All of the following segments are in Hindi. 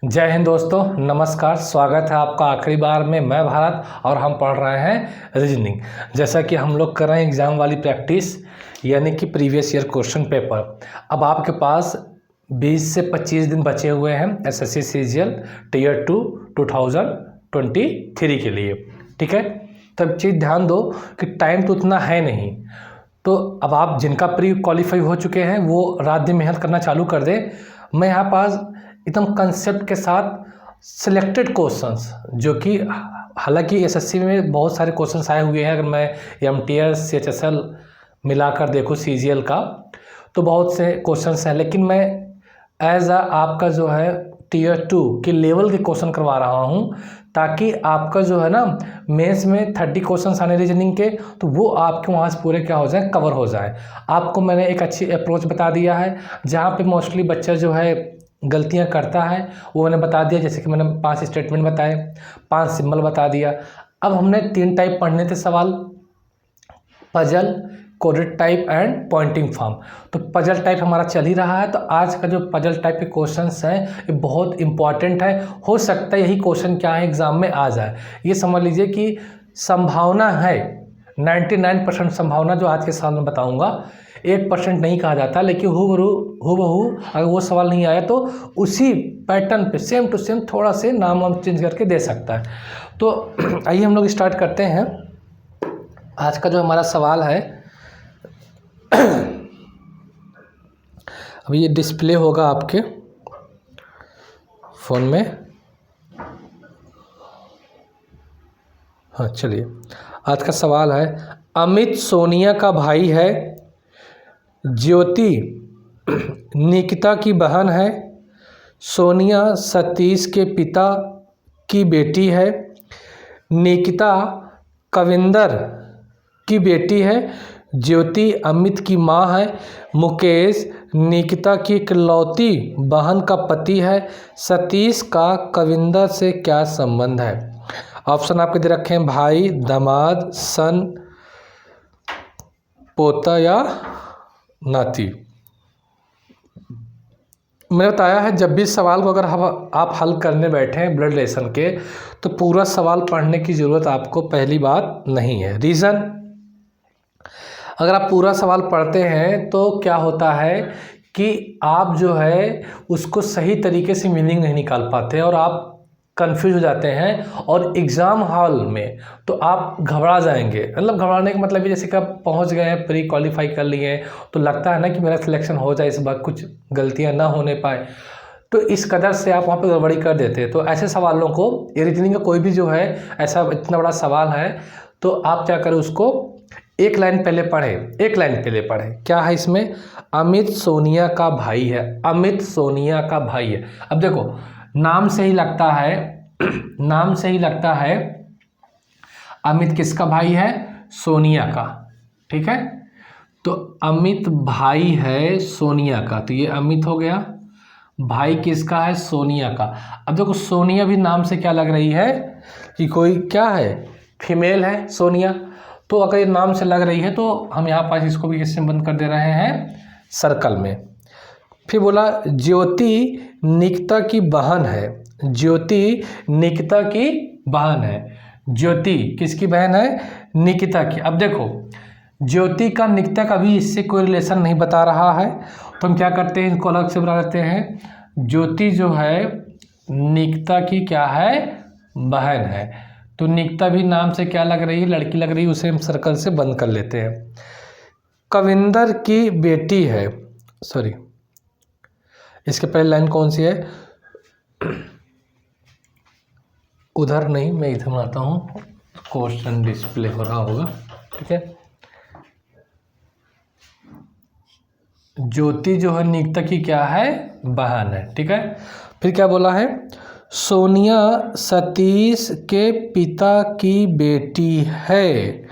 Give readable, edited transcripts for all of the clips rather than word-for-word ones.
जय हिंद दोस्तों, नमस्कार। स्वागत है आपका आखिरी बार में। मैं भारत और हम पढ़ रहे हैं रीजनिंग। जैसा कि हम लोग कर रहे हैं एग्ज़ाम वाली प्रैक्टिस, यानी कि प्रीवियस ईयर क्वेश्चन पेपर। अब आपके पास 20 से 25 दिन बचे हुए हैं एसएससी सीजीएल टीयर 2 2023 के लिए। ठीक है, तब चीज़ ध्यान दो कि टाइम तो उतना है नहीं, तो अब आप जिनका प्री क्वालिफाई हो चुके हैं वो रात दिन मेहनत करना चालू कर दें। मैं यहाँ पास एकदम कंसेप्ट के साथ सिलेक्टेड क्वेश्चंस, जो कि हालांकि एसएससी में बहुत सारे क्वेश्चंस आए हुए हैं। अगर मैं एमटीएस सीएचएसएल मिलाकर देखूँ सीजीएल का तो बहुत से क्वेश्चंस हैं, लेकिन मैं एज आपका जो है टीयर 2 के लेवल के क्वेश्चन करवा रहा हूँ, ताकि आपका जो है ना मेंस में 30 क्वेश्चन आने रीजनिंग के, तो वो आपके वहाँ से पूरे क्या हो जाए, कवर हो जाए। आपको मैंने एक अच्छी अप्रोच बता दिया है, जहाँ पे मोस्टली बच्चा जो है गलतियाँ करता है वो मैंने बता दिया। जैसे कि मैंने 5 स्टेटमेंट बताए, 5 सिंबल बता दिया। अब हमने 3 टाइप पढ़ने थे सवाल, puzzle, coded type and Poynting form. तो पजल टाइप हमारा चल ही रहा है, तो आज का जो पजल टाइप के क्वेश्चंस हैं ये बहुत इंपॉर्टेंट है। हो सकता है यही क्वेश्चन क्या है एग्जाम में आ जाए। ये समझ लीजिए कि संभावना है 99% संभावना, जो आज के साल में बताऊंगा 1% नहीं कहा जाता, लेकिन हूबहू अगर वो सवाल नहीं आया तो उसी पैटर्न पे सेम टू सेम थोड़ा से नाम वाम चेंज करके दे सकता है। तो आइए हम लोग स्टार्ट करते हैं। आज का जो हमारा सवाल है अभी ये डिस्प्ले होगा आपके फ़ोन में। हाँ चलिए, आज का सवाल है, अमित सोनिया का भाई है, ज्योति निकिता की बहन है, सोनिया सतीश के पिता की बेटी है, निकिता कविंदर की बेटी है, ज्योति अमित की माँ है, मुकेश निकिता की इकलौती बहन का पति है, सतीश का कविंदर से क्या संबंध है। ऑप्शन आपके दे रखे हैं, भाई, दामाद, सन, पोता या नाती। मैंने बताया है जब भी सवाल को अगर आप हल करने बैठे हैं ब्लड रिलेशन के, तो पूरा सवाल पढ़ने की ज़रूरत आपको पहली बात नहीं है। रीज़न, अगर आप पूरा सवाल पढ़ते हैं तो क्या होता है कि आप जो है उसको सही तरीके से मीनिंग नहीं निकाल पाते और आप कंफ्यूज हो जाते हैं, और एग्ज़ाम हॉल में तो आप घबरा जाएंगे। मतलब घबराने का मतलब ये, जैसे कि आप पहुंच गए हैं, प्री क्वालिफाई कर लिए हैं, तो लगता है ना कि मेरा सिलेक्शन हो जाए, इस बार कुछ गलतियां ना होने पाए, तो इस कदर से आप वहाँ पे गड़बड़ी कर देते हैं। तो ऐसे सवालों को, रीजनिंग का कोई भी जो है ऐसा इतना बड़ा सवाल है, तो आप क्या करें, उसको एक लाइन पहले पढ़ें, एक लाइन पहले पढ़ें। क्या है इसमें, अमित सोनिया का भाई है, अमित सोनिया का भाई है। अब देखो नाम से ही लगता है नाम से ही लगता है अमित किसका भाई है, सोनिया का। ठीक है, तो अमित भाई है सोनिया का, तो ये अमित हो गया, भाई किसका है, सोनिया का। अब देखो सोनिया भी नाम से क्या लग रही है कि कोई क्या है, फीमेल है सोनिया। तो अगर ये नाम से लग रही है तो हम यहाँ पास इसको भी इससे बंद कर दे रहे हैं सर्कल में। फिर बोला ज्योति निकिता की बहन है, ज्योति निकिता की बहन है, ज्योति किसकी बहन है, निकिता की। अब देखो ज्योति का निकिता का भी इससे कोई रिलेशन नहीं बता रहा है, तो हम क्या करते हैं, इनको अलग से बना लेते हैं। ज्योति जो है निकिता की क्या है, बहन है, तो निकिता भी नाम से क्या लग रही है, लड़की लग रही है, उसे हम सर्कल से बंद कर लेते हैं। कविंदर की बेटी है, सॉरी इसके पहले लाइन कौन सी है, उधर नहीं, मैं इधर बनाता हूँ, क्वेश्चन डिस्प्ले हो रहा होगा। ठीक है, ज्योति जो है निकिता की क्या है, बहन है। ठीक है, फिर क्या बोला है, सोनिया सतीश के पिता की बेटी है,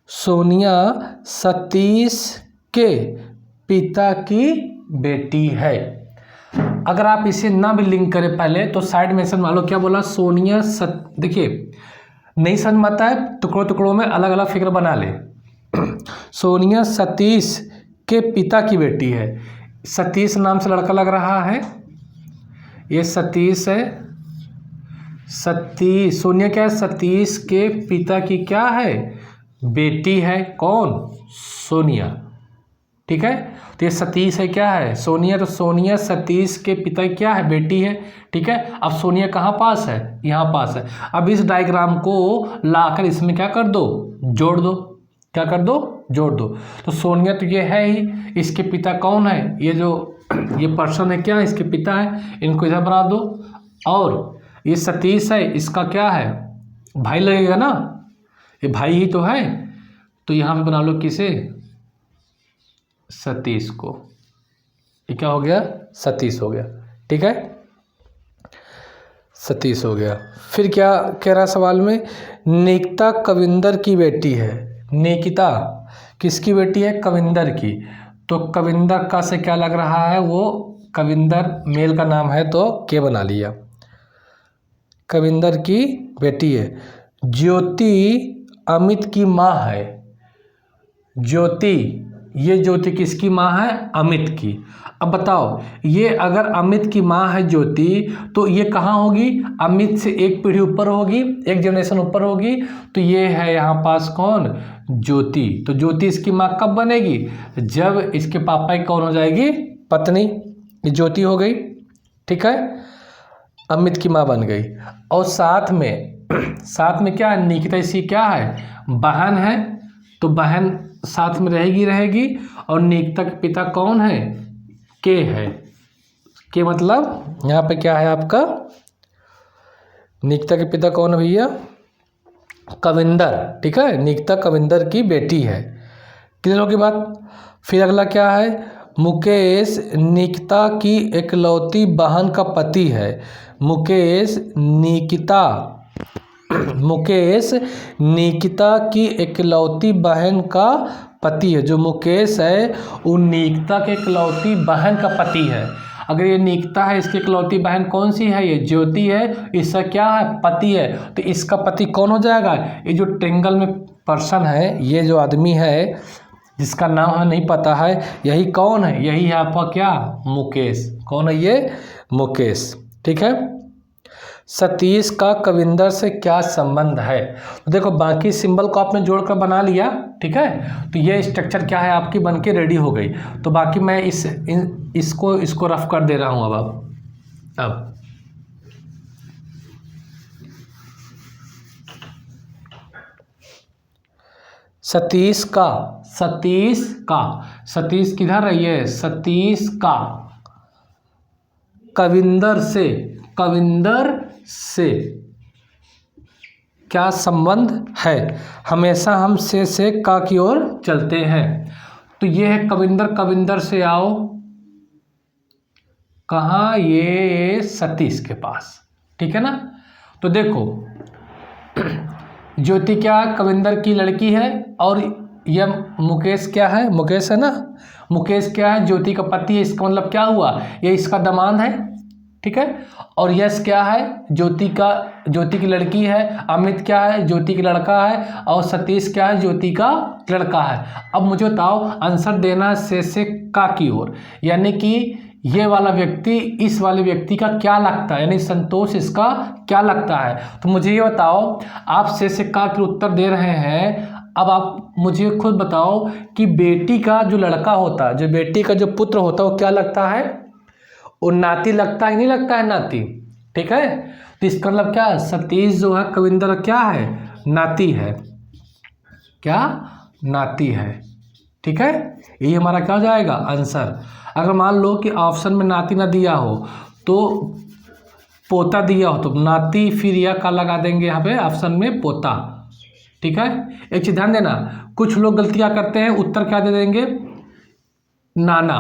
सोनिया सतीश के पिता की बेटी है। अगर आप इसे ना भी लिंक करें पहले, तो साइड में मान लो क्या बोला, सोनिया देखिए नहीं समझ में आता है, टुकड़ों टुकड़ों में अलग अलग फिगर बना ले। सोनिया सतीश के पिता की बेटी है, सतीश नाम से लड़का लग रहा है, ये सतीश है, सतीश, सोनिया क्या है, सतीश के पिता की क्या है, बेटी है, कौन, सोनिया। ठीक है, तो ये सतीश है क्या है, सोनिया, तो सोनिया सतीश के पिता की क्या है, बेटी है। ठीक है, अब सोनिया कहाँ पास है, यहाँ पास है। अब इस डायग्राम को लाकर इसमें क्या कर दो, जोड़ दो, क्या कर दो, जोड़ दो। तो सोनिया तो ये है ही, इसके पिता कौन है, ये जो ये पर्सन है क्या, इसके पिता है, इनको इधर बना दो। और ये सतीश है, इसका क्या है, भाई लगेगा ना, ये भाई ही तो है, तो यहाँ पे बना लो किसे, सतीश को। ये क्या हो गया, सतीश हो गया। ठीक है, सतीश हो गया। फिर क्या कह रहा सवाल में, निकिता कविंदर की बेटी है। निकिता किसकी बेटी है, कविंदर की। तो कविंदर का से क्या लग रहा है, वो कविंदर मेल का नाम है तो के बना लिया, कविंदर की बेटी है। ज्योति अमित की माँ है। ज्योति, ये ज्योति किसकी माँ है, अमित की। अब बताओ, ये अगर अमित की माँ है ज्योति, तो ये कहाँ होगी, अमित से एक पीढ़ी ऊपर होगी, एक जनरेशन ऊपर होगी। तो ये है यहाँ पास कौन, ज्योति। तो ज्योति इसकी माँ कब बनेगी, जब इसके पापा की कौन हो जाएगी, पत्नी, ये ज्योति हो गई। ठीक है, अमित की माँ बन गई। और साथ में क्या है, निकिता इसकी क्या है, बहन है, तो बहन साथ में रहेगी। और निकिता के पिता कौन है, के है, के मतलब यहाँ पे क्या है आपका, निकिता के पिता कौन है भैया, कविंदर। ठीक है, निकिता कविंदर की बेटी है। क्लियर होगी बात। फिर अगला क्या है, मुकेश निकिता की इकलौती बहन का पति है। मुकेश निकिता की इकलौती बहन का पति है। जो मुकेश है वो निकिता के इकलौती बहन का पति है। अगर ये निकिता है, इसकी इकलौती बहन कौन सी है, ये ज्योति है, इसका क्या है, पति है। तो इसका पति कौन हो जाएगा, ये जो ट्रेंगल में पर्सन है, ये जो आदमी है जिसका नाम हमें नहीं पता है, यही कौन है, यही है आपका क्या, मुकेश। कौन है ये, मुकेश। ठीक है, सतीश का कविंदर से क्या संबंध है। तो देखो, बाकी सिंबल को आपने जोड़कर बना लिया। ठीक है, तो ये स्ट्रक्चर क्या है आपकी बन के रेडी हो गई। तो बाकी मैं इसको रफ कर दे रहा हूँ। अब सतीश किधर है, ये सतीश का कविंदर से क्या संबंध है। हमेशा हम से का की ओर चलते हैं। तो ये है कविंदर से आओ कहाँ, ये सतीश के पास। ठीक है ना। तो देखो, ज्योति क्या है, कविंदर की लड़की है, और यह मुकेश क्या है, मुकेश है ना, मुकेश क्या है, ज्योति का पति है। इसका मतलब क्या हुआ, ये इसका दामाद है। ठीक है, और यश क्या है, ज्योति की लड़की है। अमित क्या है, ज्योति का लड़का है। और सतीश क्या है, ज्योति का लड़का है। अब मुझे बताओ, आंसर देना से का की ओर, यानी कि ये वाला व्यक्ति इस वाले व्यक्ति का क्या लगता है, यानी संतोष इसका क्या लगता है। तो मुझे ये बताओ, आप से का के उत्तर दे रहे हैं। अब आप मुझे खुद बताओ कि बेटी का जो लड़का होता है, जो बेटी का जो पुत्र होता है, वो क्या लगता है, वो नाती लगता है, नहीं लगता है, नाती। ठीक है, तो इसका मतलब क्या है, सतीश जो है कविंदर क्या है, नाती है, क्या, नाती है। ठीक है, यही हमारा क्या हो जाएगा आंसर। अगर मान लो कि ऑप्शन में नाती ना दिया हो तो पोता दिया हो, तो नाती फिर या का लगा देंगे यहाँ पे ऑप्शन में, पोता। ठीक है, एक चीज ध्यान देना, कुछ लोग गलतियां करते हैं, उत्तर क्या दे देंगे, नाना।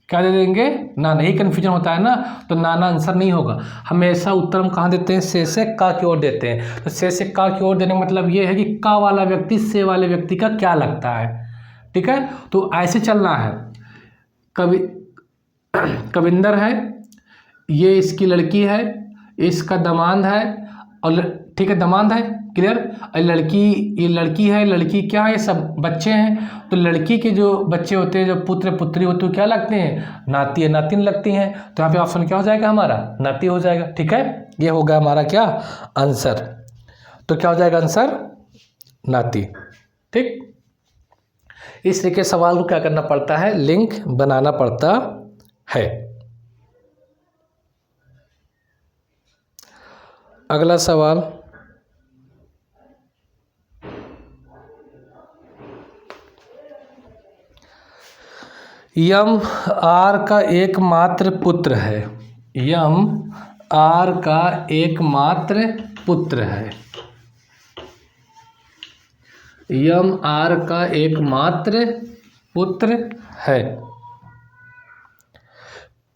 क्या दे देंगे, नाना। यही कन्फ्यूजन होता है ना। तो नाना आंसर नहीं होगा। हमेशा उत्तर हम कहाँ देते हैं, से का की ओर देते हैं। तो से का की ओर देने का मतलब ये है कि का वाला व्यक्ति से वाले व्यक्ति का क्या लगता है। ठीक है, तो ऐसे चलना है। कविंदर है, ये इसकी लड़की है, इसका दामाद है, और ठीक है, दामाद है, क्लियर। ये लड़की है, लड़की क्या है, ये सब बच्चे हैं। तो लड़की के जो बच्चे होते हैं, जो पुत्र पुत्री होते हैं, क्या लगते हैं, नाती या नातिन लगती हैं। तो यहाँ पे ऑप्शन क्या हो जाएगा हमारा, नाती हो जाएगा। ठीक है, ये होगा हमारा क्या आंसर। तो क्या हो जाएगा आंसर, नाती। ठीक, इस तरीके सवाल को क्या करना पड़ता है, लिंक बनाना पड़ता है। अगला सवाल, यम आर का एकमात्र पुत्र है। यम आर का एकमात्र पुत्र है। यम आर का एकमात्र पुत्र है।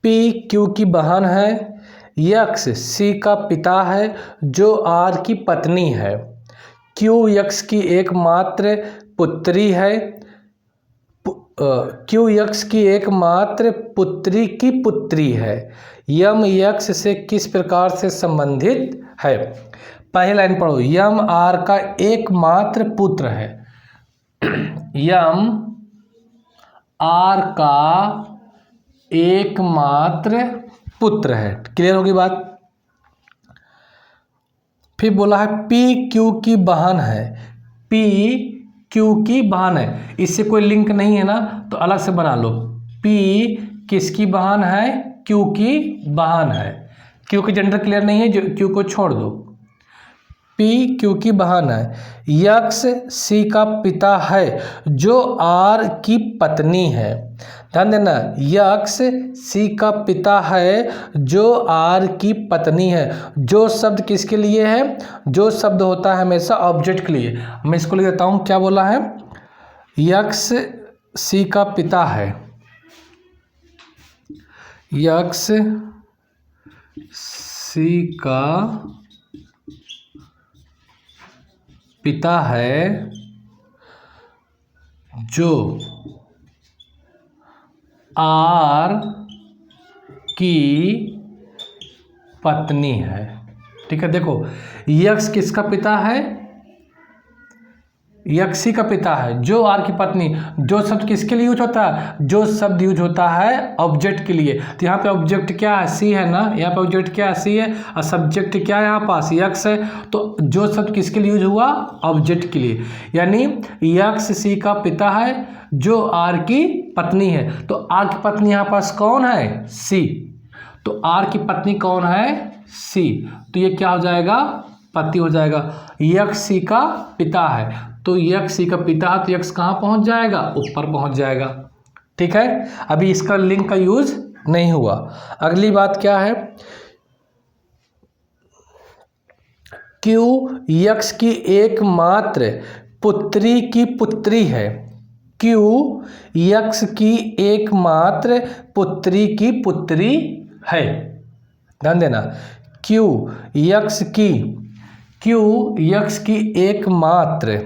पी क्यू की बहन है। यक्स सी का पिता है जो आर की पत्नी है। क्यू यक्स की एकमात्र पुत्री है। क्यू यक्स की एकमात्र पुत्री की पुत्री है। यम यक्स से किस प्रकार से संबंधित है। पहली लाइन पढ़ो, यम आर का एकमात्र पुत्र है। यम आर का एकमात्र पुत्र है। क्लियर होगी बात। फिर बोला है पी क्यू की बहन है। पी क्यू की बहन है, इससे कोई लिंक नहीं है ना, तो अलग से बना लो। पी किसकी बहन है, क्यू की बहन है। क्यू की जेंडर क्लियर नहीं है, जो क्यू को छोड़ दो। पी क्यू की बहन है। यक्स सी का पिता है जो आर की पत्नी है। ध्यान देना, यक्स सी का पिता है जो आर की पत्नी है। जो शब्द किसके लिए है, जो शब्द होता है हमेशा ऑब्जेक्ट के लिए। मैं इसको लिख देता हूँ, क्या बोला है, यक्स सी का पिता है। यक्स सी का पिता है जो आर की पत्नी है। ठीक है, देखो यक्स किसका पिता है, यक्सी का पिता है जो आर की पत्नी। जो शब्द किसके लिए यूज होता है, जो शब्द यूज होता है ऑब्जेक्ट के लिए। तो यहाँ पे ऑब्जेक्ट क्या है, सी है ना, यहाँ पे ऑब्जेक्ट क्या है, सी है, और सब्जेक्ट क्या है यहाँ पास, यक्स है। तो जो शब्द किसके लिए यूज हुआ, ऑब्जेक्ट के लिए। यानी यक्स सी का पिता है जो आर की पत्नी है। तो आर की पत्नी यहाँ पास कौन है, सी। तो आर की पत्नी कौन है, सी। तो ये क्या हो जाएगा, पति हो जाएगा। यक्स सी का पिता है, तो यक्स सी का पिता है, तो यक्स कहाँ पहुँच जाएगा, ऊपर पहुँच जाएगा। ठीक है, अभी इसका लिंक का यूज नहीं हुआ। अगली बात क्या है, क्यू यक्स की एकमात्र पुत्री की पुत्री है। क्यू यक्स की एकमात्र पुत्री की पुत्री है। ध्यान देना, क्यू यक्स की एकमात्र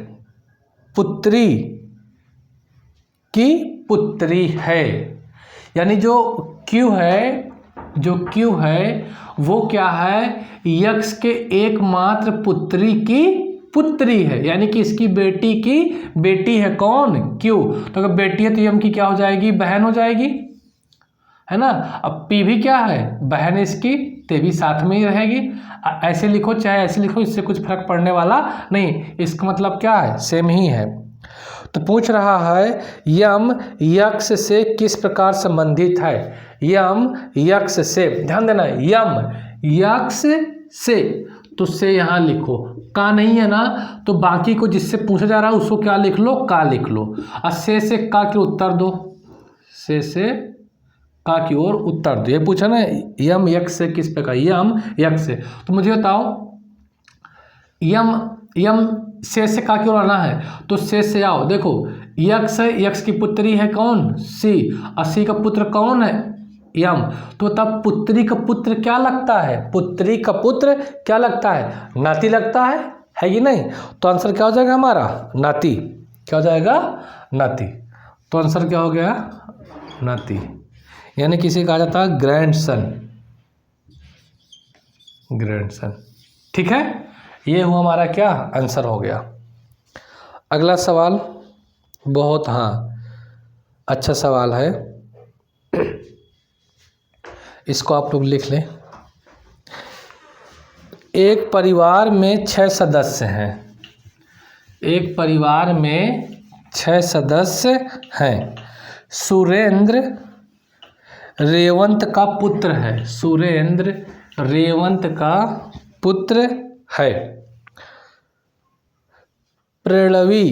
पुत्री की पुत्री है। यानी जो क्यू है वो क्या है, यक्स के एकमात्र पुत्री की पुत्री है। यानी कि इसकी बेटी की बेटी है, कौन, क्यू। तो अगर बेटी है तो यम की क्या हो जाएगी, बहन हो जाएगी, है ना। अब पी भी क्या है, बहन इसकी, ते भी साथ में ही रहेगी। ऐसे लिखो चाहे ऐसे लिखो, इससे कुछ फर्क पड़ने वाला नहीं, इसका मतलब क्या है, सेम ही है। तो पूछ रहा है यम यक्स से किस प्रकार संबंधित है। यम यक्स से, ध्यान देना, यम यक्स से, तो से यहाँ लिखो, का नहीं है ना, तो बाकी को जिससे पूछा जा रहा है उसको क्या लिख लो, का लिख लो। और से का की उत्तर दो, से का की ओर उत्तर दो। ये पूछा ना यम यक्स से किस प्रकार, यम यक्स से। तो मुझे बताओ, यम से का की ओर आना है, तो से आओ। देखो यक्स है, यक्स की पुत्री है कौन, सी, और सी का पुत्र कौन है, यम। तो तब पुत्री का पुत्र क्या लगता है, पुत्री का पुत्र क्या लगता है, नाती लगता है कि नहीं। तो आंसर क्या हो जाएगा हमारा, नाती। क्या हो जाएगा, नाती। तो आंसर क्या हो गया, नाती। यानी किसी कहा जाता है ग्रैंडसन। ठीक है, ये हुआ हमारा क्या आंसर हो गया। अगला सवाल बहुत अच्छा सवाल है, इसको आप लोग लिख लें। एक परिवार में 6 सदस्य हैं। एक परिवार में 6 सदस्य हैं। सुरेंद्र रेवंत का पुत्र है। सुरेंद्र रेवंत का पुत्र है। प्रणवी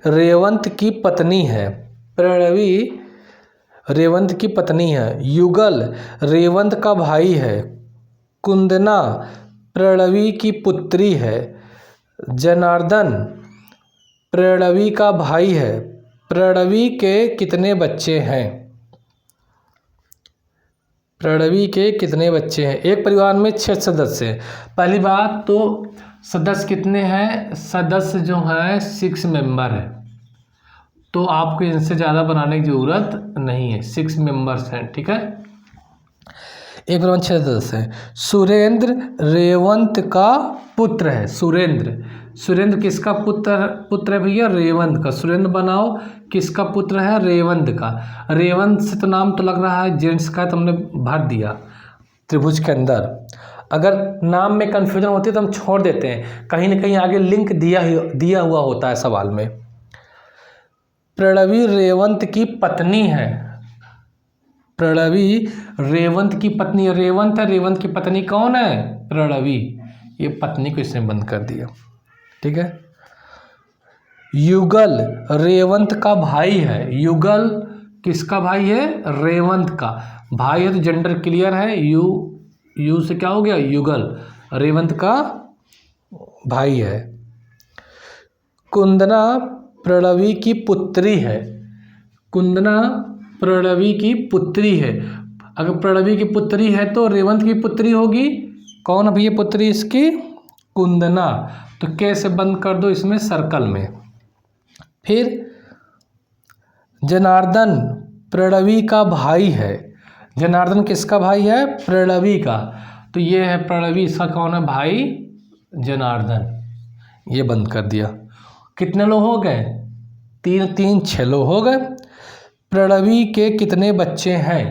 रेवंत की पत्नी है। प्रणवी रेवंत की पत्नी है। युगल रेवंत का भाई है। कुंदना प्रणवी की पुत्री है। जनार्दन प्रणवी का भाई है। प्रणवी के कितने बच्चे हैं? प्रणवी के कितने बच्चे हैं? एक परिवार में 6 सदस्य हैं। पहली बात तो सदस्य कितने हैं? सदस्य जो हैं 6 मेंबर है, तो आपको इनसे ज़्यादा बनाने की ज़रूरत नहीं है। 6 मेंबर्स हैं, ठीक है। एक परिवार में 6 सदस्य हैं। सुरेंद्र रेवंत का पुत्र है। सुरेंद्र किसका पुत्र है भैया? रेवंत का। सुरेंद्र बनाओ, किसका पुत्र है? रेवंत का। रेवंत से तो नाम तो लग रहा है जेंट्स का, तो हमने भर दिया त्रिभुज के अंदर। अगर नाम में कन्फ्यूजन होती है तो हम छोड़ देते हैं, कहीं ना कहीं आगे लिंक दिया हुआ होता है सवाल में। प्रणवी रेवंत की पत्नी है। प्रणवी रेवंत की पत्नी। रेवंत है, रेवंत की पत्नी कौन है? प्रणवी। ये पत्नी को इसने बंद कर दिया, ठीक है। युगल रेवंत का भाई है। युगल किसका भाई है? रेवंत का भाई है, तो जेंडर क्लियर है। यू से क्या हो गया? युगल। रेवंत का भाई है। कुंदना प्रणवी की पुत्री है। कुंदना प्रणवी की पुत्री है। अगर प्रणवी की पुत्री है तो रेवंत की पुत्री होगी। कौन है भैया पुत्री इसकी? कुंदना। तो कैसे बंद कर दो इसमें सर्कल में। फिर जनार्दन प्रणवी का भाई है। जनार्दन किसका भाई है? प्रणवी का। तो ये है प्रणवी, इसका कौन है? भाई जनार्दन। ये बंद कर दिया। कितने लोग हो गए? 3 6 लोग हो गए। प्रणवी के कितने बच्चे हैं?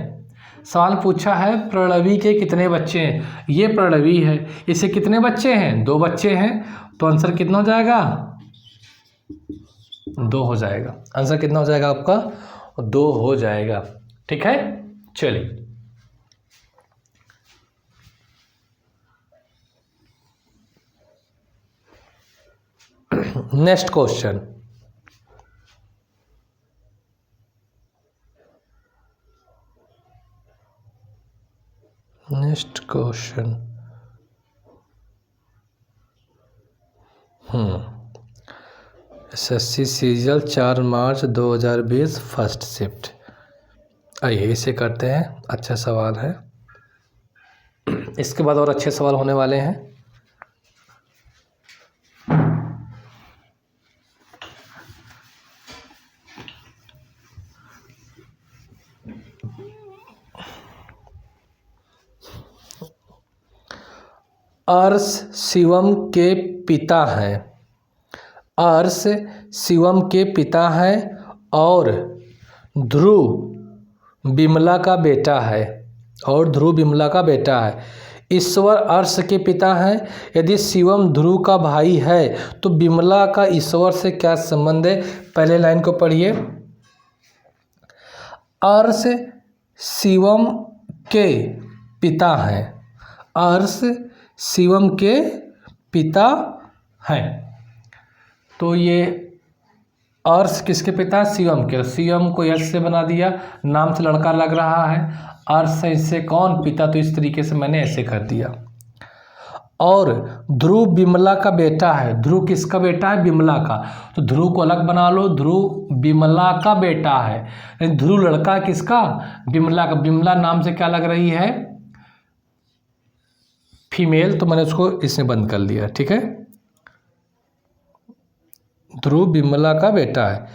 सवाल पूछा है प्रणवी के कितने बच्चे हैं। ये प्रणवी है, इसे कितने बच्चे हैं? 2 बच्चे हैं। तो आंसर कितना हो जाएगा? 2 हो जाएगा। आंसर कितना हो जाएगा आपका? 2 हो जाएगा, ठीक है। चलिए नेक्स्ट क्वेश्चन। SSC सीरियल 4 मार्च 2020 फर्स्ट शिफ्ट। आइए इसे करते हैं। अच्छा सवाल है, इसके बाद और अच्छे सवाल होने वाले हैं। अर्श शिवम के पिता हैं। अर्श शिवम के पिता हैं और ध्रुव विमला का बेटा है। और ध्रुव विमला का बेटा है। ईश्वर अर्श के पिता हैं। यदि शिवम ध्रुव का भाई है तो विमला का ईश्वर से क्या संबंध है? पहले लाइन को पढ़िए। अर्श शिवम के पिता हैं। अर्श शिवम के पिता हैं। तो ये अर्श किसके पिता? शिवम के। शिवम को यश से बना दिया, नाम से लड़का लग रहा है। अर्श इससे कौन? पिता। तो इस तरीके से मैंने ऐसे कर दिया। और ध्रुव विमला का बेटा है। ध्रुव किसका बेटा है? विमला का। तो ध्रुव को अलग बना लो। ध्रुव विमला का बेटा है। ध्रुव लड़का किसका? विमला का। विमला नाम से क्या लग रही है? फीमेल। तो मैंने उसको इसमें बंद कर लिया, ठीक है। ध्रुव विमला का बेटा है।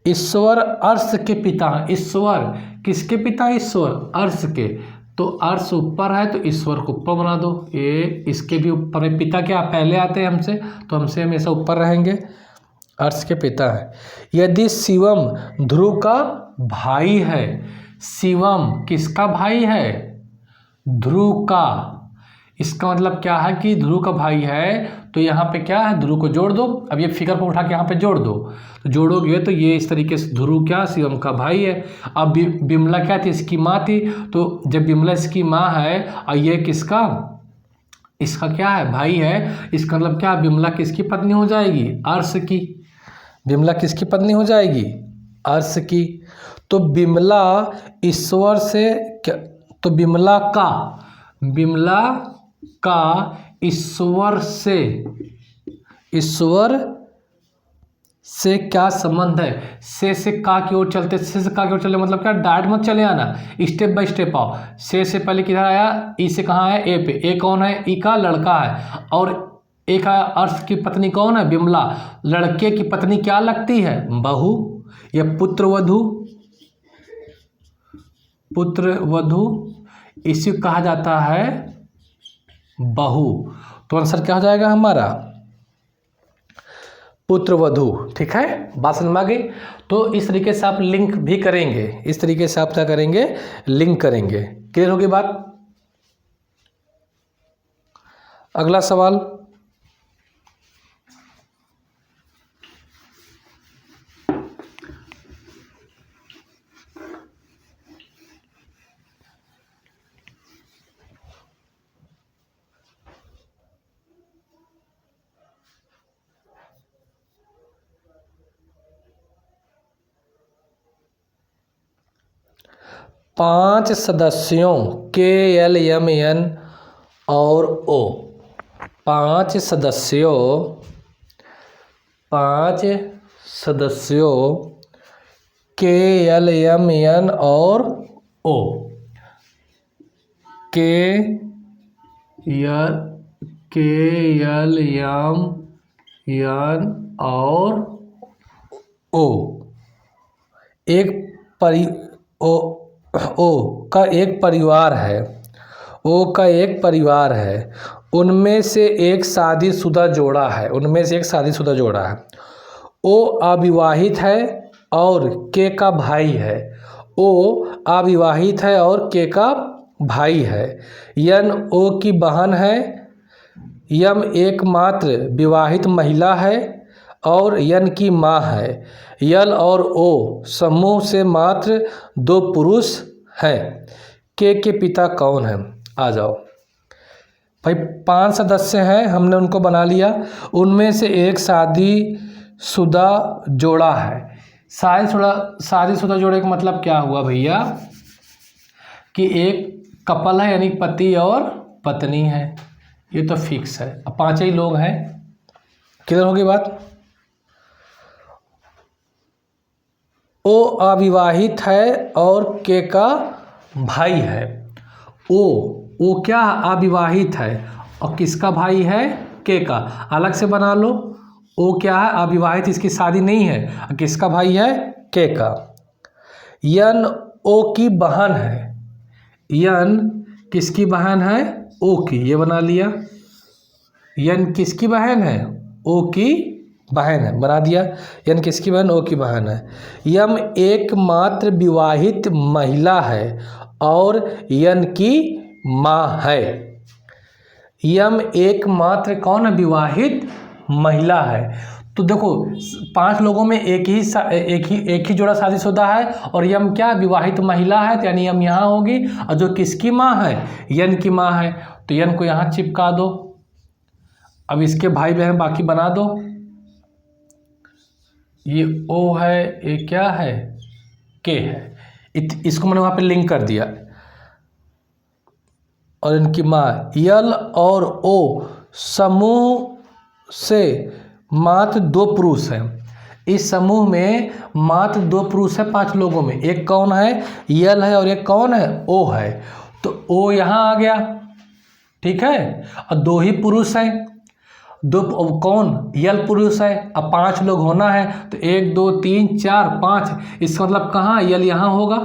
ईश्वर अर्श के पिता हैं। ईश्वर किसके पिता? ईश्वर अर्श के। तो अर्श ऊपर है तो ईश्वर को ऊपर बना दो, ये इसके भी ऊपर है। पिता क्या पहले आते हैं हमसे, तो हमसे हमेशा ऊपर रहेंगे, अर्श के पिता है। यदि शिवम ध्रुव का भाई है, शिवम किसका भाई है, ध्रुव का, इसका मतलब क्या है कि ध्रुव का भाई है, तो यहाँ पे क्या है, ध्रुव को जोड़ दो। अब ये फिगर को उठा के यहाँ पे जोड़ दो, तो जोड़ोगे तो ये इस तरीके से ध्रुव क्या शिवम का भाई है। अब बिमला क्या थी, इसकी माँ थी, तो जब बिमला इसकी माँ है और ये किसका, इसका क्या है, भाई है, इसका मतलब क्या, बिमला किसकी पत्नी हो जाएगी, अर्श की। बिमला किसकी पत्नी हो जाएगी, अर्श की। तो बिमला ईश्वर से क्या, तो बिमला का ईश्वर से क्या संबंध है, से का की ओर चलते, से का की ओर चले मतलब क्या, डायरेक्ट मत चले आना, स्टेप बाय स्टेप आओ। से पहले किधर आया, ई से कहाँ है, ए पे, ए कौन है, ई का लड़का है, और ए का अर्श की पत्नी कौन है, बिमला। लड़के की पत्नी क्या लगती है, बहू या पुत्रवधू, इसी को कहा जाता है बहू। तो आंसर क्या हो जाएगा हमारा, पुत्रवधू। ठीक है, बात समझ में आ गई। तो इस तरीके से आप लिंक भी करेंगे, इस तरीके से आप क्या करेंगे, लिंक करेंगे। क्लियर होगी बात। अगला सवाल, पांच सदस्यों KLMN और O, पांच सदस्यों KLMN और O, KLMN और O O का एक परिवार है, उनमें से एक शादीशुदा जोड़ा है, O अविवाहित है और K का भाई है, O अविवाहित है और K का भाई है। N O की बहन है, M एकमात्र विवाहित महिला है और N की माँ है। L और O समूह से मात्र 2 पुरुष हैं। K के पिता कौन हैं, आ जाओ भाई। 5 सदस्य हैं, हमने उनको बना लिया, उनमें से एक शादीशुदा जोड़ा है। शादीशुदा जोड़े का मतलब क्या हुआ भैया, कि एक कपल है, यानी पति और पत्नी है, ये तो फिक्स है। अब 5 ही लोग हैं। क्लियर होगी बात। O अविवाहित है और K का भाई है। O क्या अविवाहित है और किसका भाई है, K का। अलग से बना लो, O क्या है, अविवाहित, इसकी शादी नहीं है, किसका भाई है, K का। N O की बहन है, N किसकी बहन है, O की, ये बना लिया। N किसकी बहन है, O की बहन है, बना दिया। N किसकी बहन, O की बहन है। M एकमात्र विवाहित महिला है और N की माँ है। M एकमात्र कौन है, विवाहित महिला है। तो देखो 5 लोगों में एक ही जोड़ा शादीशुदा है और M क्या, विवाहित महिला है, तो यानी M यहाँ होगी, और जो किसकी माँ है, N की माँ है, तो N को यहाँ चिपका दो। अब इसके भाई बहन बाकी बना दो, ये O है, ये क्या है, K है, इसको मैंने वहाँ पे लिंक कर दिया। और इनकी माँ L और O समूह से मात्र 2 पुरुष हैं। इस समूह में मात्र 2 पुरुष है 5 लोगों में। एक कौन है, L है, और एक कौन है, O है। तो O यहाँ आ गया, ठीक है, और 2 ही पुरुष हैं, 2 कौन, L पुरुष है। अब 5 लोग होना है, तो 1 2 3 4 5, इसका मतलब कहाँ, L यहाँ होगा।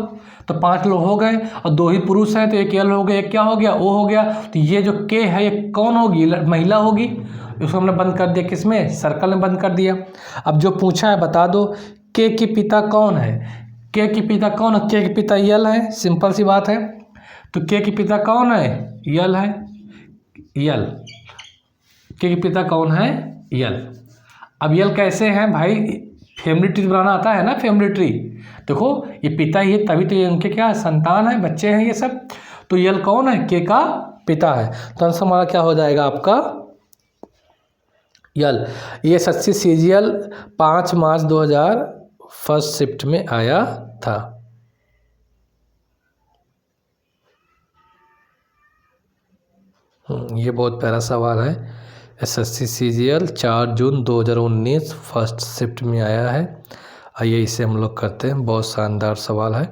तो 5 लोग हो गए और 2 ही पुरुष हैं, तो एक यल हो गया, एक क्या हो गया, ओ हो गया। तो ये जो के है ये कौन होगी, महिला होगी। उसको हमने बंद कर दिया, किसमें, सर्कल में बंद कर दिया। अब जो पूछा है बता दो के के पिता कौन है। के के पिता कौन है, के के पिता यल है, सिंपल सी बात है। तो के के पिता कौन है, यल है, यल। के पिता कौन है, यल। अब यल कैसे हैं भाई, फैमिली ट्री बनाना आता है ना, फैमिली ट्री। देखो ये पिता ही है, तभी तो ये उनके क्या संतान है, बच्चे हैं ये सब। तो यल कौन है, के का पिता है। तो आंसर हमारा क्या हो जाएगा आपका, यल। ये SSC CGL 5 मार्च 2000 फर्स्ट शिफ्ट में आया था। ये बहुत प्यारा सवाल है। SSC CGL 4 जून 2019 फर्स्ट शिफ्ट में आया है। आइए इसे हम लोग करते हैं, बहुत शानदार सवाल है।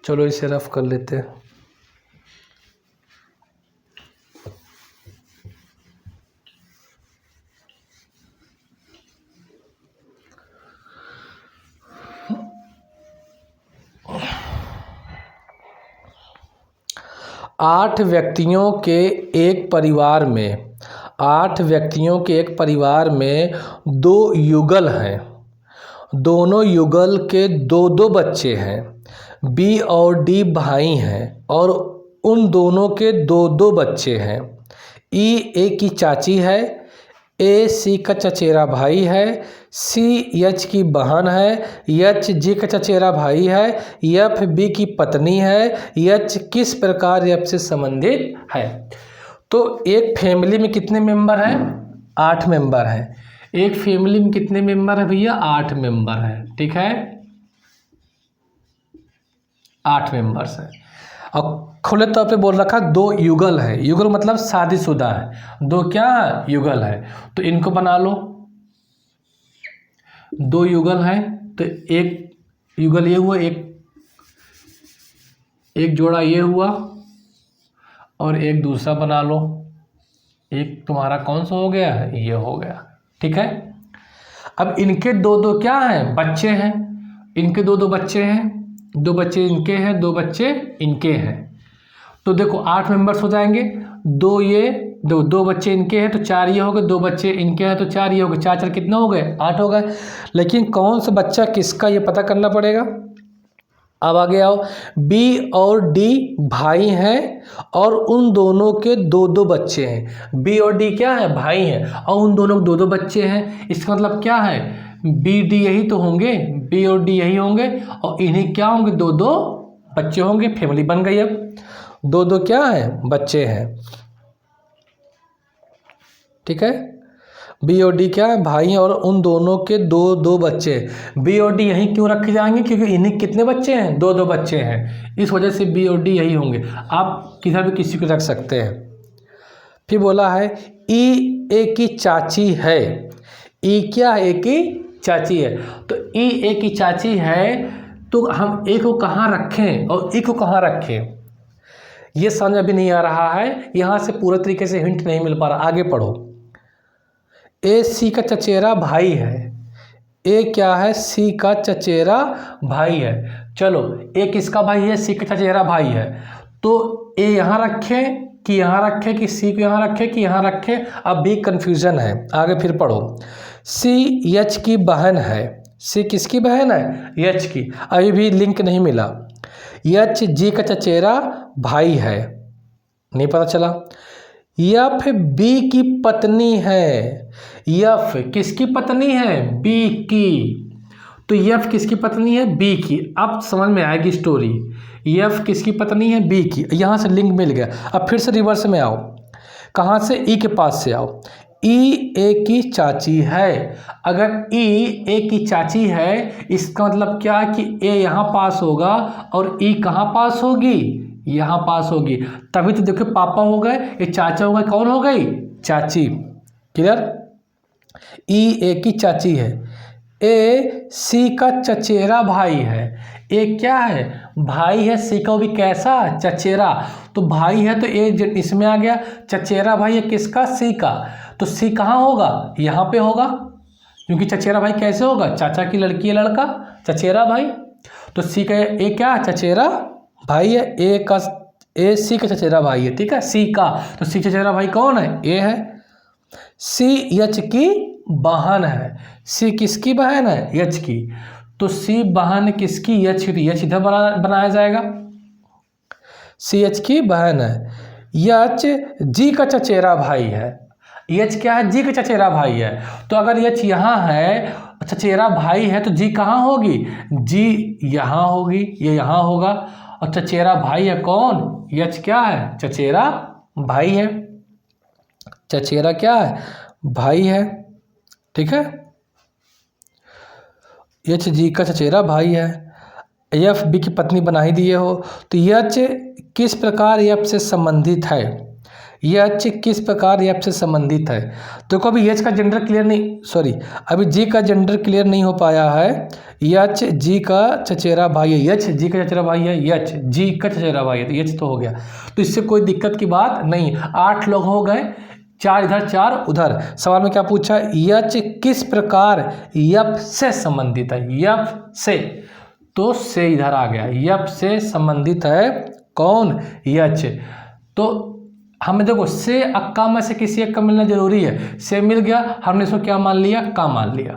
चलो इसे रफ कर लेते हैं। आठ व्यक्तियों के एक परिवार में 2 युगल हैं। दोनों युगल के 2-2 बच्चे हैं। बी और डी भाई हैं और उन दोनों के 2-2 बच्चे हैं। ई ए की चाची है, ए सी का चचेरा भाई है, सी एच की बहन है, एच जी का चचेरा भाई है, एफ बी की पत्नी है, एच किस प्रकार एफ से संबंधित है। तो एक फैमिली में कितने मेंबर हैं, 8 मेंबर हैं। एक फैमिली में कितने मेंबर है भैया, 8 मेंबर है, ठीक है, 8 मेंबर्स हैं। और खुले तौर पे बोल रखा 2 युगल है। युगल मतलब शादीशुदा है, 2 क्या युगल है। तो इनको बना लो, 2 युगल हैं तो एक युगल ये हुआ, एक जोड़ा ये हुआ और एक दूसरा बना लो। एक तुम्हारा कौन सा हो गया है, ये हो गया, ठीक है। अब इनके 2-2 क्या हैं, बच्चे हैं। इनके 2-2 बच्चे हैं, 2 बच्चे इनके हैं, 2 बच्चे इनके हैं। तो देखो 8 मेंबर्स हो जाएंगे। 2 ये 2 बच्चे इनके हैं तो 4 ये हो गए, 2 बच्चे इनके हैं तो 4 ये हो गए, 4 कितने हो गए, 8 हो गए। लेकिन कौन सा बच्चा किसका ये पता करना पड़ेगा। अब आगे आओ, बी और डी भाई हैं और उन दोनों के 2-2 बच्चे हैं। बी और डी क्या है, भाई हैं और उन दोनों के 2-2 बच्चे हैं। इसका मतलब क्या है, बी डी यही तो होंगे, बी और डी यही होंगे और इन्हीं क्या होंगे, 2-2 बच्चे होंगे। फैमिली बन गई। अब 2-2 क्या है, बच्चे हैं, ठीक है। बी और डी क्या है, भाई हैं और उन दोनों के 2-2 बच्चे। बी और डी यहीं क्यों रखे जाएंगे, क्योंकि इन्हीं कितने बच्चे हैं, 2-2 बच्चे हैं, इस वजह से बी और डी यही होंगे। आप किधर भी किसी को रख सकते हैं। फिर बोला है ई ए की चाची है। ई क्या है, ए की चाची है। तो ई ए की चाची है तो हम ए को कहाँ रखें और ई को कहाँ रखें, ये समझ अभी नहीं आ रहा है। यहाँ से पूरे तरीके से हिंट नहीं मिल पा रहा, आगे पढ़ो। ए सी का चचेरा भाई है। ए क्या है, सी का चचेरा भाई है। चलो ए किसका भाई है, सी का चचेरा भाई है। तो ए यहाँ रखें कि यहाँ रखें, कि सी को यहाँ रखें कि यहाँ रखें, अब भी कन्फ्यूज़न है। आगे फिर पढ़ो। सी एच की बहन है। सी किसकी बहन है, एच की। अभी भी लिंक नहीं मिला। एच जी का चचेरा भाई है, नहीं पता चला। एफ बी की पत्नी है। एफ किसकी पत्नी है, बी की। तो एफ किसकी पत्नी है, बी की। अब समझ में आएगी स्टोरी। एफ किसकी पत्नी है, बी की। यहाँ से लिंक मिल गया। अब फिर से रिवर्स में आओ, कहाँ से, ई के पास से आओ। ई ए की चाची है। अगर ई ए की चाची है इसका मतलब क्या कि ए यहाँ पास होगा और ई कहाँ पास होगी, यहाँ पास होगी। तभी तो देखो पापा हो गए, ये चाचा हो गए, कौन हो गई, चाची। क्लियर। ई ए की चाची है। ए सी का चचेरा भाई है। ए क्या है, भाई है, सी का भी कैसा, चचेरा। तो भाई है तो ए इसमें आ गया, चचेरा भाई है किसका, सी का। तो सी कहाँ होगा, यहाँ पे होगा, क्योंकि चचेरा भाई कैसे होगा, चाचा की लड़की है लड़का, चचेरा भाई। तो सी का ए क्या है, चचेरा भाई है, ए सी का चचेरा भाई है, ठीक है, सी का। तो सी चचेरा भाई कौन है, ए है। सी एच की बहन है, सी किसकी बहन है, एच की। तो सी बहन किसकी, एच की, एच इधर बनाया जाएगा, सी एच की बहन है। एच जी का चचेरा भाई है, एच क्या है, जी का चचेरा भाई है। तो अगर एच यहाँ है, चचेरा भाई है, तो जी कहाँ होगी, जी यहाँ होगी, ये यहाँ होगा। और चचेरा भाई है कौन, एच क्या है, चचेरा भाई है, चचेरा क्या है, भाई है, ठीक है। एच जी का चचेरा भाई है। एफ बी की पत्नी बना ही दिए हो। तो एच किस प्रकार एफ से संबंधित है, एच किस प्रकार एफ से संबंधित है। तो अभी एच का जेंडर क्लियर नहीं, सॉरी अभी जी का जेंडर क्लियर नहीं हो पाया है। एच जी का चचेरा भाई है, एच जी का चचेरा भाई है, एच जी का चचेरा भाई है, तो एच तो हो गया। तो इससे कोई दिक्कत की बात नहीं। 8 लोग हो गए, 4 इधर 4 उधर। सवाल में क्या पूछा, एच किस प्रकार एफ से संबंधित है, एफ से, तो से इधर आ गया, एफ से संबंधित है कौन, एच। तो हमें देखो से अक्का में से किसी एक का मिलना जरूरी है, से मिल गया, हमने इसको क्या मान लिया, का मान लिया।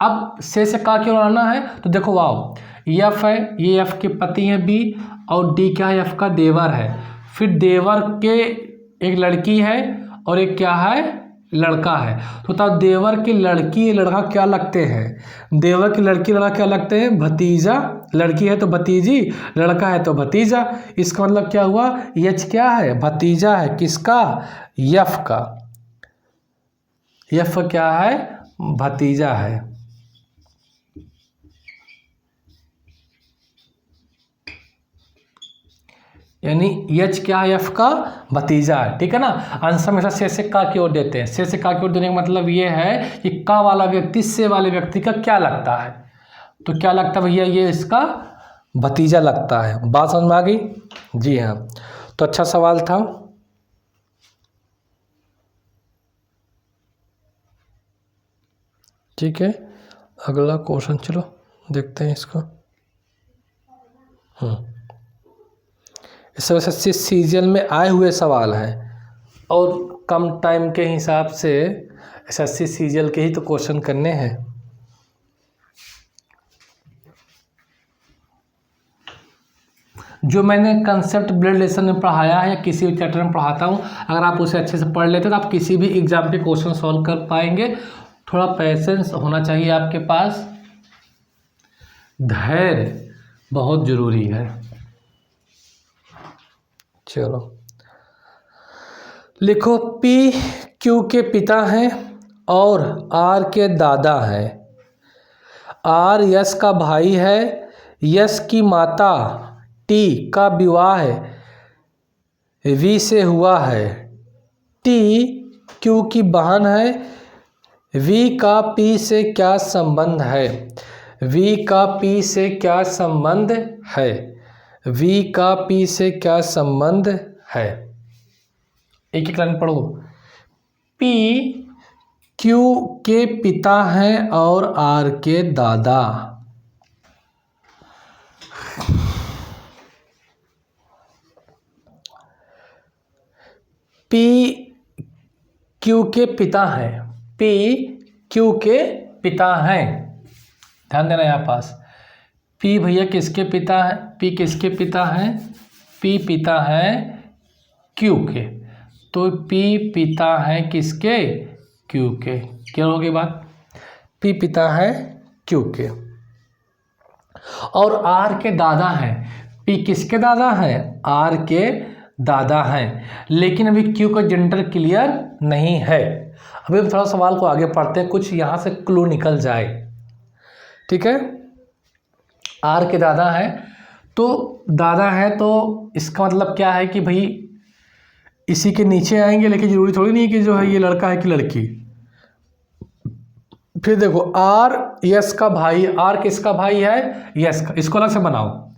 अब से का क्यों लाना है, तो देखो वाओ, एफ है, ये एफ के पति हैं बी, और डी क्या है, एफ का देवर है। फिर देवर के एक लड़की है और एक क्या है, लड़का है। तो बताओ देवर की लड़की लड़का क्या लगते हैं, देवर की लड़की लड़का क्या लगते हैं, भतीजा, लड़की है तो भतीजी, लड़का है तो भतीजा। इसका मतलब क्या हुआ, एच क्या है, भतीजा है, किसका, एफ का, एफ क्या है, भतीजा है। यानी एच क्या है, एफ का भतीजा है, ठीक है ना। आंसर में से का की ओर देते हैं, से का की ओर देने का मतलब ये है कि का वाला व्यक्ति से वाले व्यक्ति का क्या लगता है। तो क्या लगता है भैया, ये इसका भतीजा लगता है। बात समझ में आ गई, जी हाँ। तो अच्छा सवाल था। ठीक है, अगला क्वेश्चन चलो देखते हैं इसको। इस वजह से सीरियल में आए हुए सवाल हैं और कम टाइम के हिसाब से एसएससी सीरियल के ही तो क्वेश्चन करने हैं। जो मैंने कंसेप्ट ब्लड रिलेशन में पढ़ाया है या किसी भी चैप्टर में पढ़ाता हूँ, अगर आप उसे अच्छे से पढ़ लेते तो आप किसी भी एग्जाम पे क्वेश्चन सॉल्व कर पाएंगे। थोड़ा पेशेंस होना चाहिए आपके पास, धैर्य बहुत जरूरी है। चलो लिखो, पी क्यू के पिता हैं और आर के दादा हैं। आर यस का भाई है, यस की माता टी का विवाह वी से हुआ है। टी क्यू की बहन है, वी का पी से क्या संबंध है, वी का पी से क्या संबंध है, वी का पी से क्या संबंध है। एक एक लाइन पढ़ो। पी क्यू के पिता हैं और आर के दादा। पी क्यू के पिता हैं, पी क्यू के पिता हैं, ध्यान देना यहाँ पास। पी भैया किसके पिता हैं, पी किसके पिता हैं, पी पिता हैं क्यू के। तो पी पिता है किसके, क्यू के। क्या होगी बात, पी पिता है क्यू के और आर के दादा हैं। पी किसके दादा हैं, आर के दादा हैं, लेकिन अभी क्यू का जेंडर क्लियर नहीं है। अभी हम थोड़ा सवाल को आगे पढ़ते हैं, कुछ यहाँ से क्लू निकल जाए, ठीक है। आर के दादा है, तो दादा है तो इसका मतलब क्या है कि भाई इसी के नीचे आएंगे, लेकिन जरूरी थोड़ी नहीं कि जो है ये लड़का है कि लड़की। फिर देखो आर यस का भाई, आर किसका भाई है, यस का, इसको अलग से बनाओ।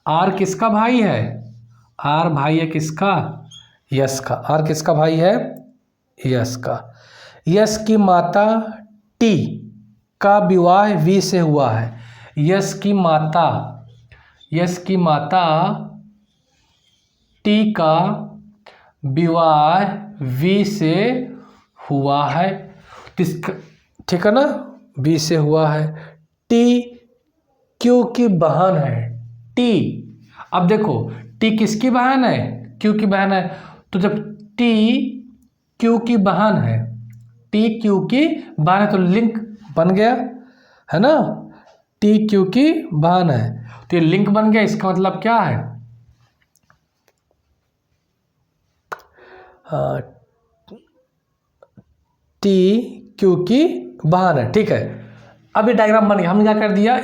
आर किसका भाई है, आर भाई है किसका, यस का। आर किसका भाई है, यस का। यस की माता टी का विवाह वी से हुआ है। यश की माता टी का विवाह वी से हुआ है। ठीक है ना, वी से हुआ है। टी क्यू की बहन है। टी, अब देखो टी किसकी बहन है? क्यू की बहन है। तो जब टी क्यू की बहन है, टी क्यू की बहन है तो लिंक बन गया, है ना। टी क्यू की बहन है तो ये लिंक बन गया। इसका मतलब क्या है? टी क्यू की बहन है। ठीक है, अब ये डायग्राम बन गया। हमने क्या कर दिया,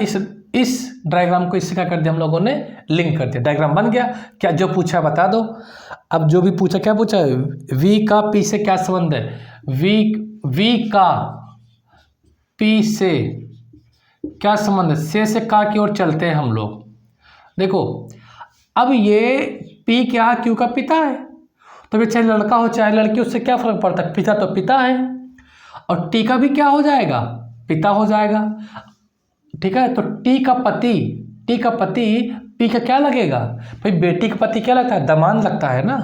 इस डायग्राम को इससे क्या कर दिया हम लोगों ने, लिंक कर दिया। डायग्राम बन गया। क्या जो पूछा बता दो। अब जो भी पूछा, क्या पूछा है? वी का पी से क्या संबंध है? वी का पी से क्या संबंध है? से का की ओर चलते हैं हम लोग। देखो अब ये पी क्या, क्यू का पिता है। तो ये चाहे लड़का हो चाहे लड़की, उससे क्या फर्क पड़ता है? पिता तो पिता है। और टी का भी क्या हो जाएगा? पिता हो जाएगा। ठीक है, तो टी का पति पी का क्या लगेगा भाई? बेटी का पति क्या लगता है? दामाद लगता है ना।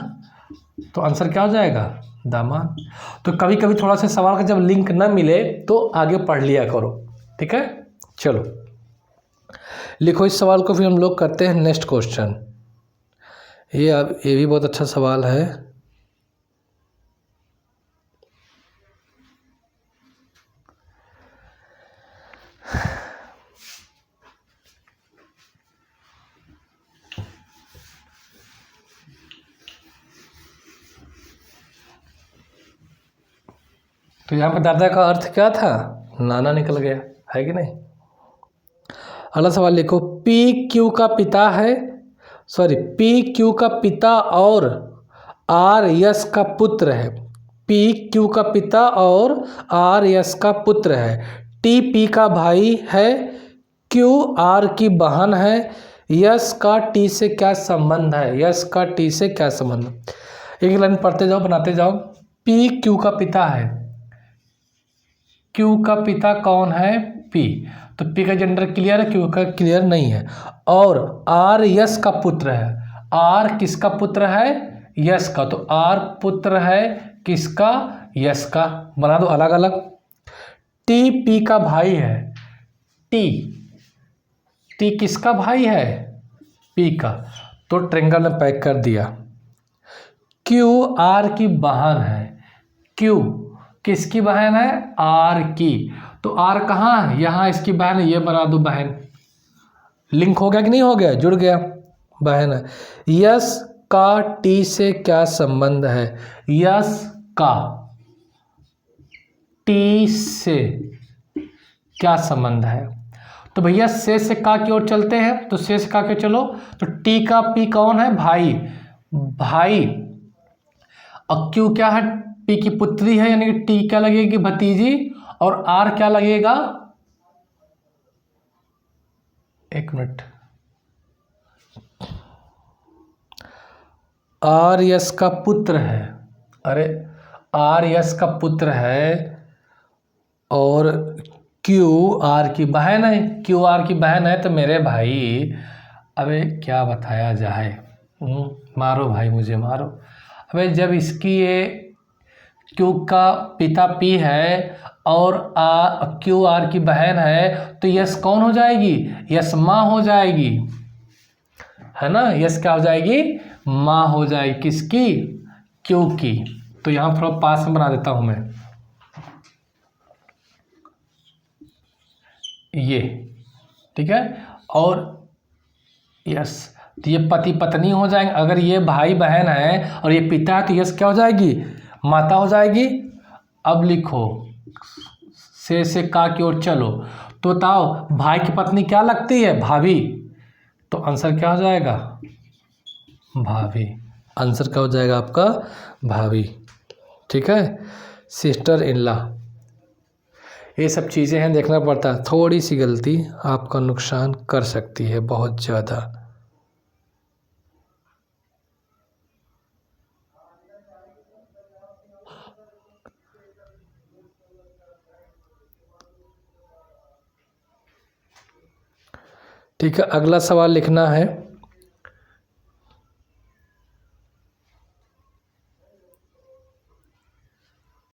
तो आंसर क्या हो जाएगा? दामाद। तो कभी कभी थोड़ा सा सवाल का जब लिंक ना मिले तो आगे पढ़ लिया करो। ठीक है, चलो लिखो इस सवाल को, फिर हम लोग करते हैं नेक्स्ट क्वेश्चन। ये भी बहुत अच्छा सवाल है। तो यहाँ पे दादा का अर्थ क्या था? नाना निकल गया, है कि नहीं। अगला सवाल लिखो, पी क्यू का पिता है, पी क्यू का पिता और आर यस का पुत्र है। पी क्यू का पिता और आर यस का पुत्र है। टी पी का भाई है, क्यू आर की बहन है। यस का टी से क्या संबंध है? यस का टी से क्या संबंध? एक लाइन पढ़ते जाओ, बनाते जाओ। पी क्यू का पिता है, क्यू का पिता कौन है? पी। तो पी का जेंडर क्लियर है, क्यू का क्लियर नहीं है। और आर यस का पुत्र है। आर किसका पुत्र है? यस का। तो आर पुत्र है किसका? यस का। बना दो अलग अलग। टी पी का भाई है। टी किसका भाई है? पी का। तो ट्रायंगल में पैक कर दिया। क्यू आर की बहन है। क्यू किसकी बहन है? आर की। तो आर कहाँ है? यहाँ इसकी बहन है, ये बना दो बहन। लिंक हो गया कि नहीं हो गया? जुड़ गया, बहन है। यस का टी से क्या संबंध है? यस का टी से क्या संबंध है? तो भैया से का की ओर चलते हैं, तो से का के चलो। तो टी का पी कौन है? भाई। और क्यू क्या है? पी की पुत्री है, यानी कि टी क्या लगेगी? भतीजी। और आर क्या लगेगा? एक मिनट, आर यस का पुत्र है। अरे आर यस का पुत्र है और क्यू आर की बहन है। क्यू आर की बहन है तो मेरे भाई, अबे क्या बताया जाए। मारो भाई, मुझे मारो। अबे जब इसकी ये क्यू का पिता पी है और क्यू आर की बहन है तो यस कौन हो जाएगी? यस माँ हो जाएगी, है ना। यस क्या हो जाएगी? माँ हो जाएगी। किसकी? क्यू की। तो यहाँ थोड़ा पास में बना देता हूँ मैं, ये ठीक है। और यस, तो ये पति पत्नी हो जाएंगे। अगर ये भाई बहन है और ये पिता है तो यस क्या हो जाएगी? माता हो जाएगी। अब लिखो से का की ओर चलो। तो बताओ भाई की पत्नी क्या लगती है? भाभी। तो आंसर क्या हो जाएगा? भाभी। आंसर क्या हो जाएगा आपका? भाभी। ठीक है, सिस्टर इन लॉ। ये सब चीज़ें हैं, देखना पड़ता है। थोड़ी सी गलती आपका नुकसान कर सकती है, बहुत ज़्यादा। ठीक है, अगला सवाल लिखना है